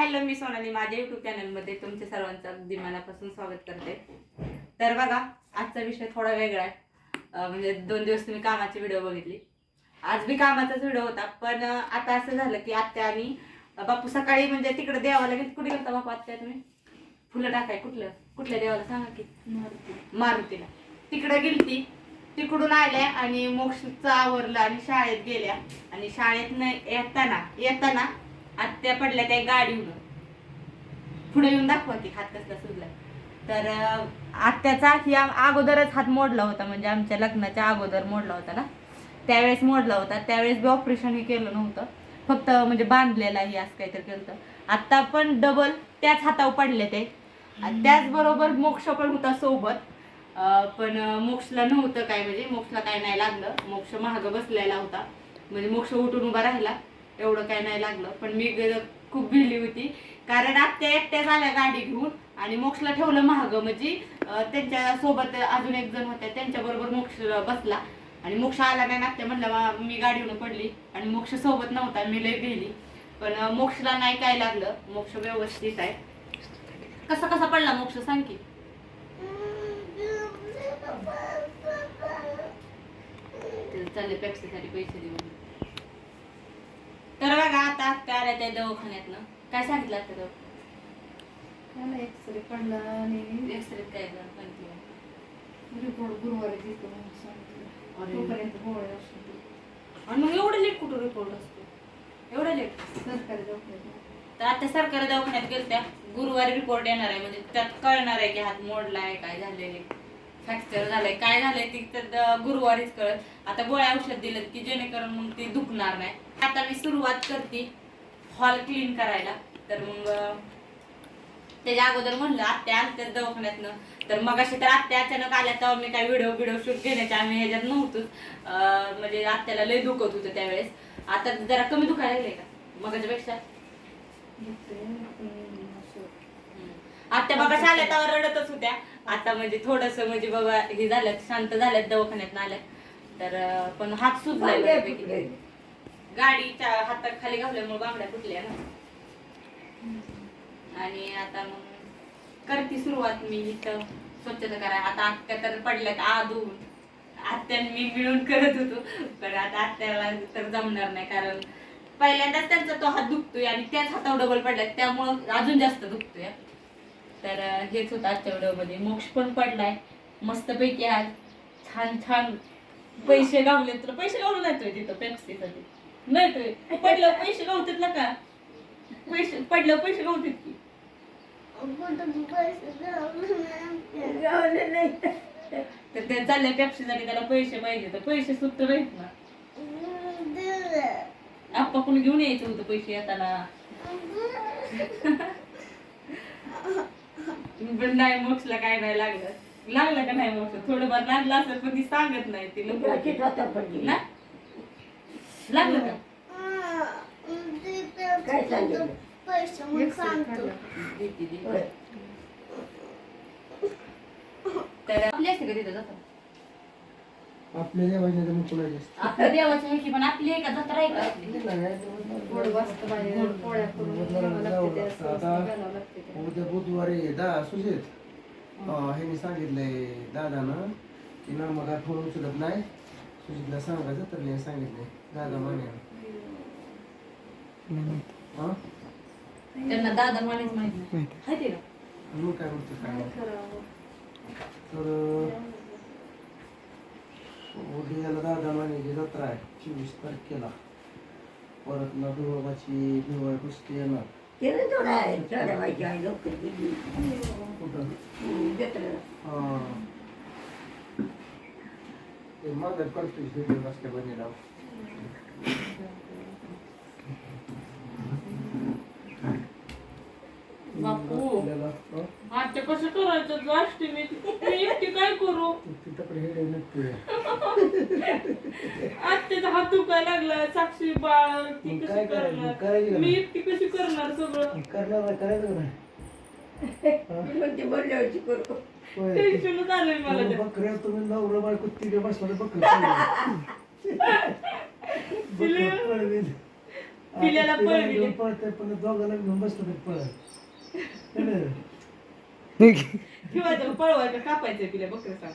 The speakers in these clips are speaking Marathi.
हॅलो, मी सोनाली. माझ्या युट्यूब चॅनलमध्ये तुमच्या सर्वांचं अगदी मनापासून स्वागत करते. तर बघा, आजचा विषय थोडा वेगळा आहे. म्हणजे 2 दिवस तुम्ही कामाची व्हिडिओ बघितली, आज बी कामाचाच व्हिडिओ होता. पण आता असं झालं की आत्या आणि बापू सकाळी म्हणजे तिकडे देवाला गेले. कुठे गेलता बापू आत्या तुम्ही? फुलं टाकाय कुठल्या देवाला सांगा की? मारुतीला. तिकडे गेलती, तिकडून आल्या आणि मोक्षचं आवरलं आणि शाळेत गेल्या. आणि शाळेत येताना आत्या पडल्या त्या गाडीवर. पुढे येऊन दाखवा की हात कसला सुजला. तर आत्याचा या अगोदरच हात मोडला होता, म्हणजे आमच्या लग्नाच्या अगोदर मोडला होता ना, त्यावेळेस मोडला होता. त्यावेळेस बी ऑपरेशनही केलं नव्हतं, फक्त म्हणजे बांधलेलाही असं काहीतरी केलं. आता पण डबल त्याच हातावर पडले ते. त्याचबरोबर मोक्ष पण होता सोबत. पण मोक्षला नव्हतं काय, म्हणजे मोक्षला काय नाही लागलं. मोक्ष महाग बसलेला होता, म्हणजे मोक्ष उठून उभा राहिला, एवढं काय नाही लागलं. पण मी खूप भिली होती, कारण आत्या एकट्या झाल्या गाडी घेऊन आणि मोक्षला ठेवलं महाग. म्हणजे त्यांच्या सोबत अजून एक जण होत्या, त्यांच्या बरोबर मोक्ष बसला आणि मोक्ष आला नाही ना. त्या म्हणलं मी गाडीवरून पडली आणि मोक्ष सोबत नव्हता, मी लय गेली. पण मोक्षला नाही काय लागलं, मोक्ष व्यवस्थित आहे. कसा पडला मोक्ष सांग की? चालले पेप्सीसाठी पैसे देऊन. तर बघा, आता काय आल्या त्या दवाखान्यातनं, काय सांगितलं आता? एक्सरे पडला आणि एक्सरे काय सांगितलं? रिपोर्ट गुरुवारी देतो म्हणून सांगितलं. तोपर्यंत गोळ्या औषध. आणि मग एवढं लेट कुठं रिपोर्ट असतो? एवढं लेट सरकारी दवाखान्यात. तर आता सरकारी दवाखान्यात गेलत्या, गुरुवारी रिपोर्ट येणार आहे. म्हणजे त्यात कळणार आहे की हात मोडलाय, काय झालंय, फ्रॅक्चर झालंय, काय झालंय ती तर गुरुवारीच कळत. आता गोळ्या औषध दिलं की जेणेकरून मग ती दुखणार नाही. आता मी सुरुवात करते हॉल क्लीन करायला. तर मग त्याच्या अगोदर म्हणलं आत्या आलत्या दवाखान्यातनं. तर मग अशी तर आत्या अचानक आल्या, तेव्हा मी काय व्हिडिओ शूट घेण्याच्या आम्ही ह्याच्यात नव्हतोच. म्हणजे आत्याला लय दुखत होतं त्यावेळेस. आता जरा कमी दुखायला लागले का मगाच्या पेक्षा? आत्या बाबा आल्या तेव्हा रडतच होत्या. आता म्हणजे थोडस म्हणजे बाबा हे झालं, शांत झाल्यात, दवाखान्यात आल्या. तर पण हात सुजलाय बऱ्यापैकी. गाडीच्या हाताखाली घावल्यामुळे बांगड्या फुटल्या ना. आणि आता मग करते सुरुवात मी इथं स्वच्छता करायला. आता आत्या तर पडल्यात आधून, आत्या मी मिळून करत होतो. पण आता आत्याला तर जमणार नाही, कारण पहिल्यांदाच त्यांचा तो हात दुखतोय आणि त्याच हातावर डबल पडलाय, त्यामुळं अजून जास्त दुखतोय. तर हेच होतं आजच्या व्हिडिओमध्ये. मोक्ष पण पडलाय मस्तपैकी आज. छान पैसे गावले. तुला पैसे गावले नाही तिथं पेप्सीसाठी? नाही तो पडलं पैसे गावतात ना का? पैसे पडलं पैसे गावतात की? तर ते चाललंय पेप्सीसाठी, त्याला पैसे पाहिजे. तर पैसे सुद्धा नाहीत ना. आप्पा कोणी घेऊन यायचं होतं पैसे येताना. पण नाही, मोक्षला काय नाही लागलं का नाही? मोक्ष थोडंफार लागलं असेल, पण ती सांगत नाही. ती लोक ना लागलं का काय सांगितलं? तर आपली असते का तिथं जातात? आपल्या देवाच्या मग कोणाची असते? आपल्या देवाची आहे की, पण आपली आहे का जत्रा आहे का आपली? गोड वाजतं बाहेर, पोळ्या करून घ्यावं लागते, त्या असं घालावं लागते त्या. उद्या बुधवारी सुजेत ह्यांनी सांगितलंय दादानं की नर्मदा फोन उचलत नाही, सुजितला सांगायचं. तर नाही सांगितलंय दादा मान्यानं. त्यांना दादा मानेच माहित नाही. माहिती का? मग काय म्हणतो काय करावं. तर उद्याला दादा मान्याची जत्रा आहे 24 तारखेला. परत ना भिवबाची भिवळ कुस्ती येणार. कुठं? ते माझं करतोय व्हिडिओ कसल्या बनेला. बापू आता कसं करायचं लास्ट मी एकटी काय करू? तिकडे हे नक्की आत्याचा हात दुखायला लागला, साक्षी बाळ ती मग कशी काय करायचं? करणार? करायचं का मी नाही? एकटी कशी करणार सगळं? करायचं नाही. होय. टेन्शनच आलंय मला ते. बकऱ्या तुम्ही नवरा बायको तिथे बसला तर बकरी पिल्याला पळविले. पळतंय पण दोघांना घेऊन बसलं तरी पळत. ठेवायचं पळवायचं कापायचं पिल्या बकरं सांग.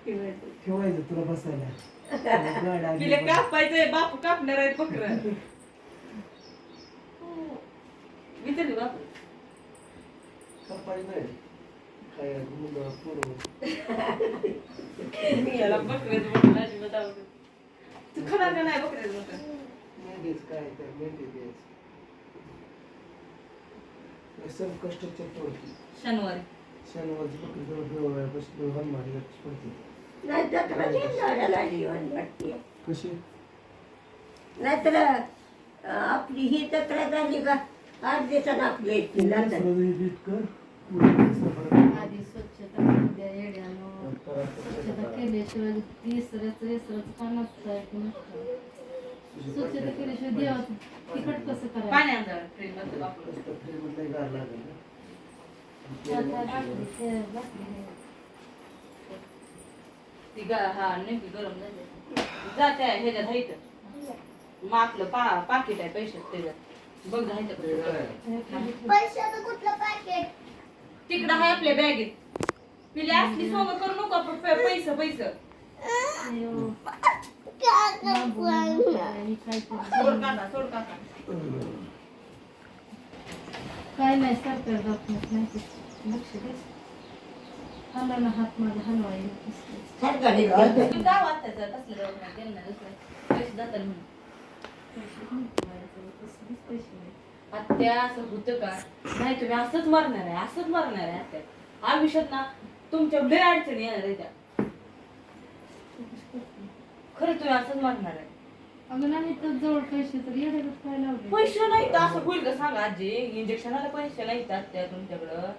ठेवायचं ठेवायचं तुला बसायला. गाड्या पिल्या आधी कापायचंय बापू कापणार आहेत बकरं. विचारली बापू कपाळी नाही काय मुलं पोरं. त्याला बकऱ्याचं बकरं अजिबात आवडत नाही. तू खाणार का नाही बकऱ्याचं बकरं? मेंढीच काय तर मेंढी द्यायचं. संकष्टच्या पडती शनिवारी शनिवारची बकरी जवळ बसली हनुमारी पडते. कशी नाहीतर आपली ही जत्रा झाली का 8 दिवसात आपली येतील नंतर. दुसरं बीट कर. दुसरं परत. आधी स्वच्छता करू द्या येड्यानं. स्वच्छता केल्याशिवाय तिसरंच काम असतं की नसतं. स्वच्छता केल्याशिवाय देवाचं तिखट कसं करायचं? पाणी आमच्यावर फ्रीज मध्ये बापू. फ्रीजमध्ये गार लागेल ना. आता भाकरी ते भाकरी ती हा नेमकी गरम झाली जाते ह्याच्यात आहे इथं मापलं पाकिट आहे पैशात त्याच्यात बघ आहे पैशाचं कुठलं पाकिट? तिकडं आहे आपल्या बॅगेत पिले असली सोंग करू नको आपण पैसे सोड काका काय नाही सरकार दवाखान्यात नाही ते लक्ष दे. हलवणं हात माझा हलवाय सरकारी तू गावात त्याचं तसलं दवाखान्यात गेलं नाही दुसरं पैसे जातात म्हणून आत्या असं होतं का नाही तुम्ही असंच मरणार आहे आत्या आयुष्यात ना तुमच्या लय अडचणी येणार आहे त्या खरं तुम्ही असंच मरणार आहे. अगं नाही तर जवळ पैसे तर येड्यागत काय लावले. पैसे नाही तर असं होईल का सांगा आजी इंजेक्शनाला पैसे नाही तर त्या तुमच्याकडं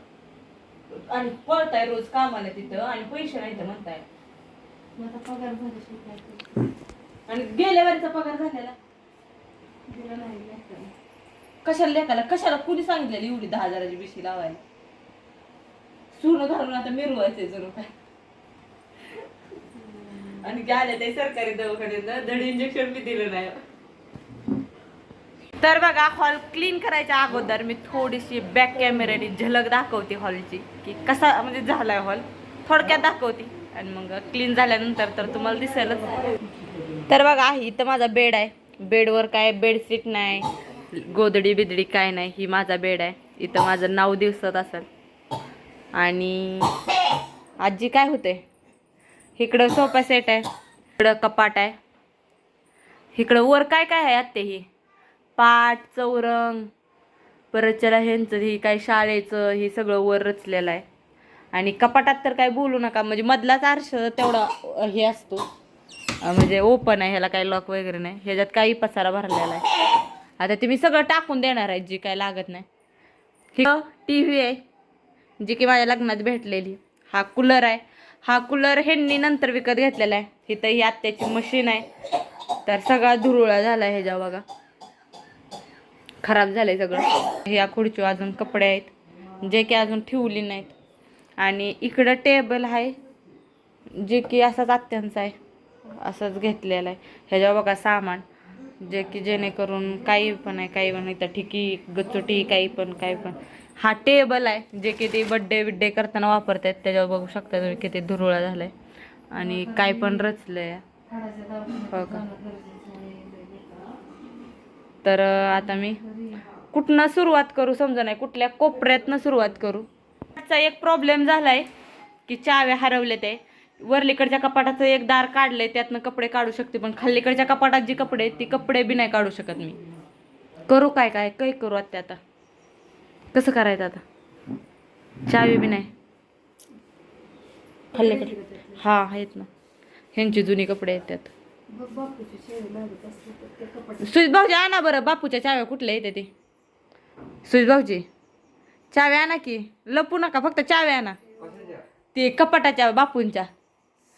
आणि पळताय रोज कामाला तिथं आणि पैसे नाही तर म्हणताय मग आता पगार झाल्याशिवाय काय करते? आणि गेल्या वेळेचा पगार झालेला दिला नाही लेकराला. कशाला लेखाला कशाला कुणी सांगितलेली एवढी 10,000ची बिशी लावायला सोनं घालून आता मिरवायचंय जणू काय आणि गेल्या ते सरकारी दवाखान्यात धड इंजेक्शन बी दिलं नाही. तर बघा हॉल क्लीन करायच्या अगोदर मी थोडीशी बॅक कॅमेऱ्याने झलक दाखवते हॉलची की कसा म्हणजे झालाय हॉल थोडक्यात दाखवते आणि मग क्लीन झाल्यानंतर तर तुम्हाला दिसेलच. तर बघा इथं माझा बेड आहे बेडवर काय बेडशीट नाही गोदडी बिदडी काय नाही ही माझा बेड आहे. इथं माझं नाव दिसत असेल आणि आजी काय होते इकडं सोफा सेट आहे इकडं कपाट आहे इकडं वर काय काय आहे आत्ते ही पाट चौरंग परत त्याला ह्यांचं ही काय शाळेचं हे सगळं वर रचलेलं आहे आणि कपाटात तर काय बोलू नका म्हणजे मधलाच आरश तेवढा हे असतो म्हणजे ओपन आहे ह्याला काही लॉक वगैरे नाही ह्याच्यात काही पसारा भरलेला आहे. आता ते मी सगळं टाकून देणार आहे जी काय लागत नाही. ही TV आहे जी की माझ्या लग्नात भेटलेली. हा कूलर आहे हा कूलर ह्यांनी नंतर विकत घेतलेला आहे. इथं ही आत्याची मशीन आहे तर सगळा धुरुळा झाला आहे ह्याच्या बघा खराब झालंय सगळं. ह्या खुर्ची अजून कपडे आहेत जे की अजून ठेवली नाहीत आणि इकडं टेबल आहे जे की असाच आत्यांचा आहे असंच घेतलेलं आहे. ह्याच्या बघा सामान जे की जेणेकरून काही पण आहे काही पण इथं ठिकी गचोटी काही पण हा टेबल आहे जे की ते बड्डे बिड्डे करताना वापरतात त्याच्यावर बघू शकता तुम्ही किती धुरुळा झालाय आणि काय पण रचलंय हो का. तर आता मी कुठनं सुरुवात करू समजा नाही कुठल्या कोपऱ्यातनं सुरुवात करू. आजचा एक प्रॉब्लेम झालाय की चाव्या हरवले ते वरलीकडच्या कपाटाचं एक दार काढलंय त्यातनं कपडे काढू शकते पण खाल्लीकडच्या कपाटात जी कपडे आहेत ती कपडे बी नाही काढू शकत मी. करू काय करू आता कसं करायचं आता चावी बी नाही खाल्लीकडे हा आहेत ना ह्यांची जुनी कपडे आहेत त्यात. सुजित भाऊजी आणा बरं बापूच्या चाव्या कुठल्या येते ते सुजित भाऊजी चाव्या आणा की लपू नका फक्त चाव्या आणा ते कपाटाच्या बापूंच्या